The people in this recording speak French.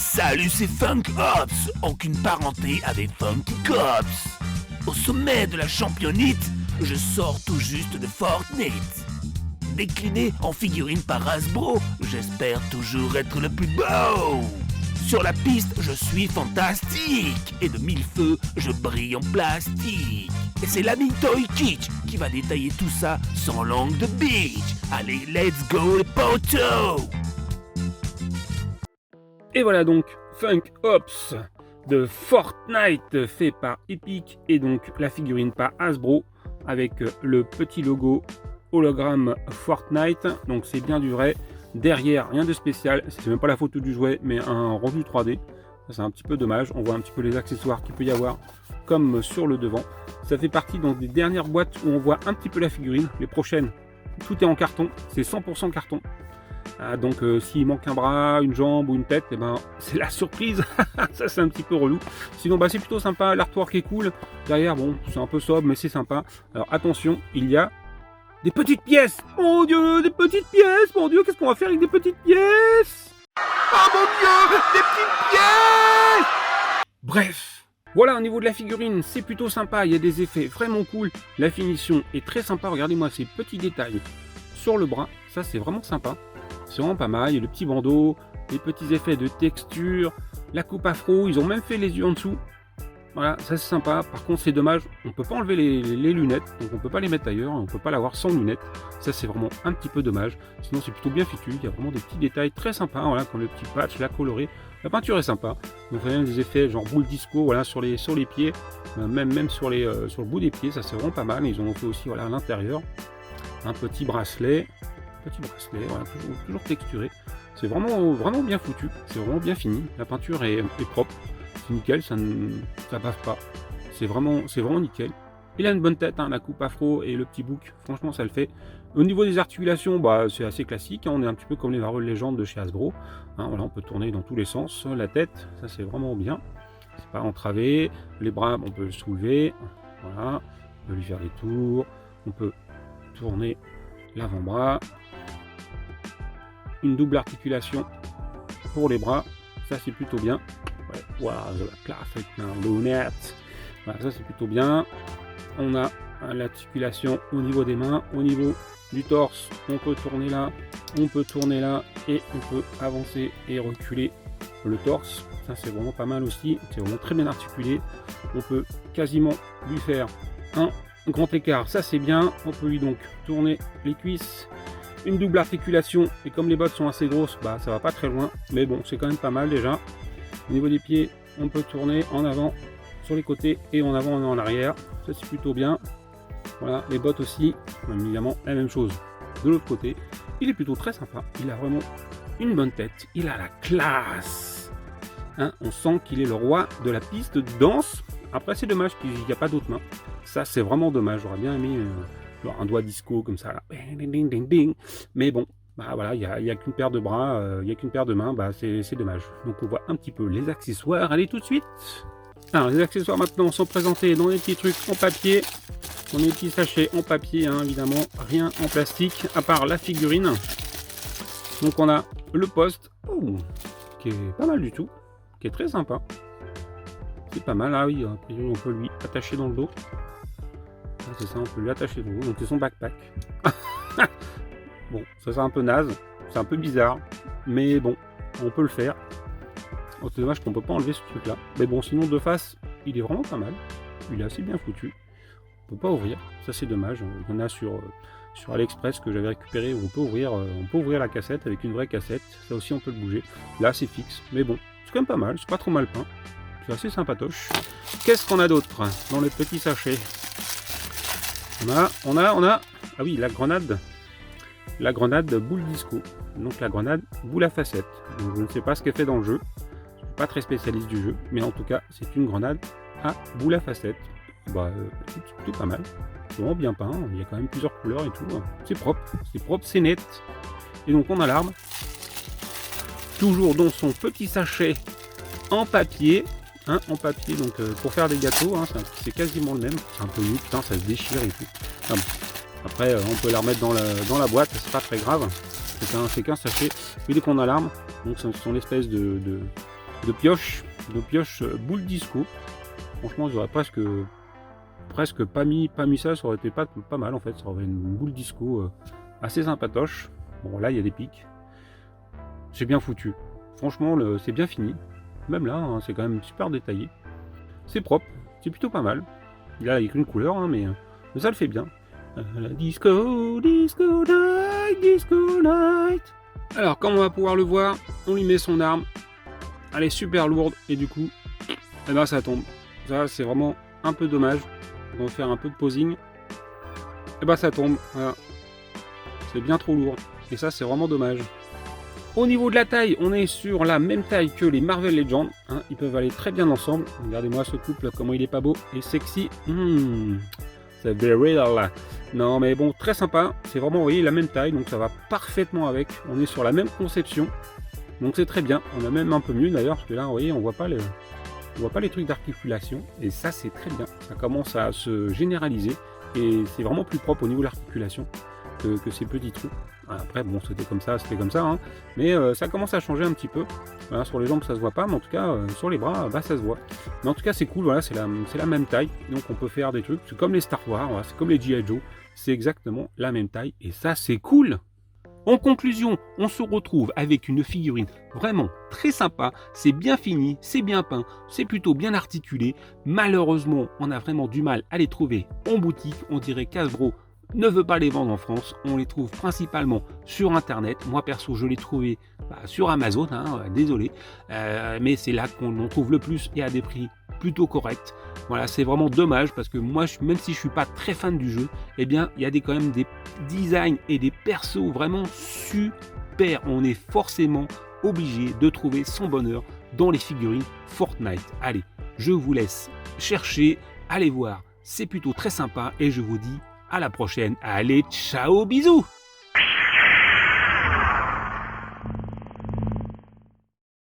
Salut, c'est Funk Ops, aucune parenté avec Funky Cops. Au sommet de la championite, je sors tout juste de Fortnite. Décliné en figurine par Hasbro, j'espère toujours être le plus beau. Sur la piste, je suis fantastique, et de mille feux, je brille en plastique. Et c'est l'ami Toy Kitsch qui va détailler tout ça sans langue de bitch. Allez, let's go les potos! Et voilà donc Funk Ops de Fortnite fait par Epic et donc la figurine par Hasbro avec le petit logo hologramme Fortnite, donc c'est bien du vrai. Derrière, rien de spécial, c'est même pas la photo du jouet mais un rendu 3D. Ça, c'est un petit peu dommage, on voit un petit peu les accessoires qu'il peut y avoir comme sur le devant. Ça fait partie donc des dernières boîtes où on voit un petit peu la figurine. Les prochaines, tout est en carton, c'est 100% carton. Donc s'il manque un bras, une jambe ou une tête, et ben c'est la surprise. Ça c'est un petit peu relou. Sinon c'est plutôt sympa, l'artwork est cool. Derrière bon c'est un peu sobre mais c'est sympa. Alors attention, il y a des petites pièces. Mon dieu, des petites pièces. Mon dieu, qu'est-ce qu'on va faire avec des petites pièces? Oh mon dieu, des petites pièces! Bref. Voilà, au niveau de la figurine, c'est plutôt sympa, il y a des effets vraiment cool. La finition est très sympa, regardez-moi ces petits détails sur le bras, ça c'est vraiment sympa. C'est vraiment pas mal, il y a le petit bandeau, les petits effets de texture, la coupe afro, ils ont même fait les yeux en dessous. Voilà, ça c'est sympa. Par contre c'est dommage, on peut pas enlever les lunettes, donc on peut pas les mettre ailleurs, on peut pas l'avoir sans lunettes. Ça c'est vraiment un petit peu dommage. Sinon c'est plutôt bien fichu, il y a vraiment des petits détails très sympas, voilà, comme le petit patch, la colorée. La peinture est sympa. Donc il y a même des effets genre boule disco, voilà, sur les pieds, même sur le bout des pieds, ça c'est vraiment pas mal. Ils ont fait aussi voilà à l'intérieur un petit bracelet. Voilà, toujours texturé. C'est vraiment bien foutu, c'est vraiment bien fini. La peinture est propre, c'est nickel, ça bave pas. C'est vraiment nickel. Il a une bonne tête, hein, la coupe afro et le petit bouc, franchement ça le fait. Au niveau des articulations, c'est assez classique, hein, on est un petit peu comme les Marvel Legends de chez Hasbro. Hein, voilà, on peut tourner dans tous les sens. La tête, ça c'est vraiment bien, c'est pas entravé. Les bras, on peut le soulever, voilà, on peut lui faire des tours, on peut tourner l'avant-bras. Une double articulation pour les bras, ça c'est plutôt bien. Ouais, wow, de la classe avec un lunette. Voilà, ça c'est plutôt bien. On a l'articulation au niveau des mains, au niveau du torse, on peut tourner là, on peut tourner là et on peut avancer et reculer le torse. Ça c'est vraiment pas mal aussi, c'est vraiment très bien articulé. On peut quasiment lui faire un grand écart, ça c'est bien. On peut lui donc tourner les cuisses. Une double articulation et comme les bottes sont assez grosses, ça va pas très loin, mais bon c'est quand même pas mal déjà. Au niveau des pieds, on peut tourner en avant sur les côtés et en avant et en arrière, ça c'est plutôt bien. Voilà, les bottes aussi, évidemment la même chose de l'autre côté. Il est plutôt très sympa, il a vraiment une bonne tête, il a la classe, hein, on sent qu'il est le roi de la piste de danse. Après c'est dommage qu'il n'y a pas d'autres mains, ça c'est vraiment dommage, j'aurais bien aimé un doigt disco comme ça là. Mais bon, voilà, il n'y a qu'une paire de bras, il n'y a qu'une paire de mains, c'est dommage. Donc on voit un petit peu les accessoires, allez tout de suite. Alors les accessoires maintenant sont présentés dans des petits trucs en papier, dans des petits sachets en papier, hein, évidemment, rien en plastique, à part la figurine. Donc on a le poste, qui est pas mal du tout, qui est très sympa. C'est pas mal, ah oui, a priori on peut lui attacher dans le dos. C'est ça, on peut lui attacher dans le dos, donc c'est son backpack. Bon, ça c'est un peu naze, c'est un peu bizarre, mais bon, on peut le faire. Oh, c'est dommage qu'on peut pas enlever ce truc là. Mais bon, sinon de face, il est vraiment pas mal. Il est assez bien foutu. On peut pas ouvrir, ça c'est dommage. Il y en a sur AliExpress que j'avais récupéré où on peut ouvrir la cassette avec une vraie cassette. Ça aussi on peut le bouger. Là c'est fixe, mais bon, c'est quand même pas mal, c'est pas trop mal peint. C'est assez sympatoche. Qu'est-ce qu'on a d'autre dans le petit sachet? On a, ah oui, la grenade boule disco, donc la grenade boule à facettes. Donc, je ne sais pas ce qu'elle fait dans le jeu, je suis pas très spécialiste du jeu, mais en tout cas c'est une grenade à boule à facettes. C'est plutôt pas mal, c'est vraiment bien peint, il y a quand même plusieurs couleurs et tout, c'est propre, c'est net. Et donc on a l'arme, toujours dans son petit sachet en papier. En papier, donc pour faire des gâteaux, c'est quasiment le même. C'est un peu nu, putain, ça se déchire et tout. Après, on peut la remettre dans la boîte, c'est pas très grave. C'est qu'un sachet. Puis dès qu'on a l'arme, donc ce sont l'espèce de de pioche boule disco. Franchement, j'aurais presque pas mis ça aurait été pas mal en fait. Ça aurait une boule disco assez sympatoche. Bon, là, il y a des pics. C'est bien foutu. Franchement, c'est bien fini. Même là, hein, c'est quand même super détaillé. C'est propre, c'est plutôt pas mal. Là, il n'y a qu'une couleur, hein, mais ça le fait bien. Disco, disco night, disco night. Alors, comme on va pouvoir le voir, on lui met son arme. Elle est super lourde et du coup, eh ben, ça tombe. Ça, c'est vraiment un peu dommage. On va faire un peu de posing. Et ben, ça tombe. Voilà. C'est bien trop lourd. Et ça, c'est vraiment dommage. Au niveau de la taille, on est sur la même taille que les Marvel Legends. Hein, ils peuvent aller très bien ensemble. Regardez-moi ce couple, comment il est pas beau et sexy. C'est very là. Non, mais bon, très sympa. C'est vraiment, vous voyez, la même taille, donc ça va parfaitement avec. On est sur la même conception. Donc c'est très bien. On a même un peu mieux d'ailleurs, parce que là, vous voyez, on voit pas les trucs d'articulation. Et ça, c'est très bien. Ça commence à se généraliser. Et c'est vraiment plus propre au niveau de l'articulation que ces petits trous. Après, bon, c'était comme ça, hein. Mais ça commence à changer un petit peu. Voilà, sur les jambes, ça se voit pas, mais en tout cas, sur les bras, bah, ça se voit. Mais en tout cas, c'est cool, voilà, c'est la même taille. Donc, on peut faire des trucs. C'est comme les Star Wars, voilà, c'est comme les G.I. Joe. C'est exactement la même taille. Et ça, c'est cool. En conclusion, on se retrouve avec une figurine vraiment très sympa. C'est bien fini, c'est bien peint, c'est plutôt bien articulé. Malheureusement, on a vraiment du mal à les trouver en boutique. On dirait qu'Hasbro ne veut pas les vendre en France, on les trouve principalement sur internet. Moi perso je l'ai trouvé sur Amazon, hein, désolé, mais c'est là qu'on en trouve le plus et à des prix plutôt corrects. Voilà, c'est vraiment dommage parce que moi, même si je suis pas très fan du jeu, eh bien il y a quand même des designs et des persos vraiment super. On est forcément obligé de trouver son bonheur dans les figurines Fortnite. Allez, je vous laisse chercher, allez voir, c'est plutôt très sympa et je vous dis à la prochaine. Allez, ciao, bisous!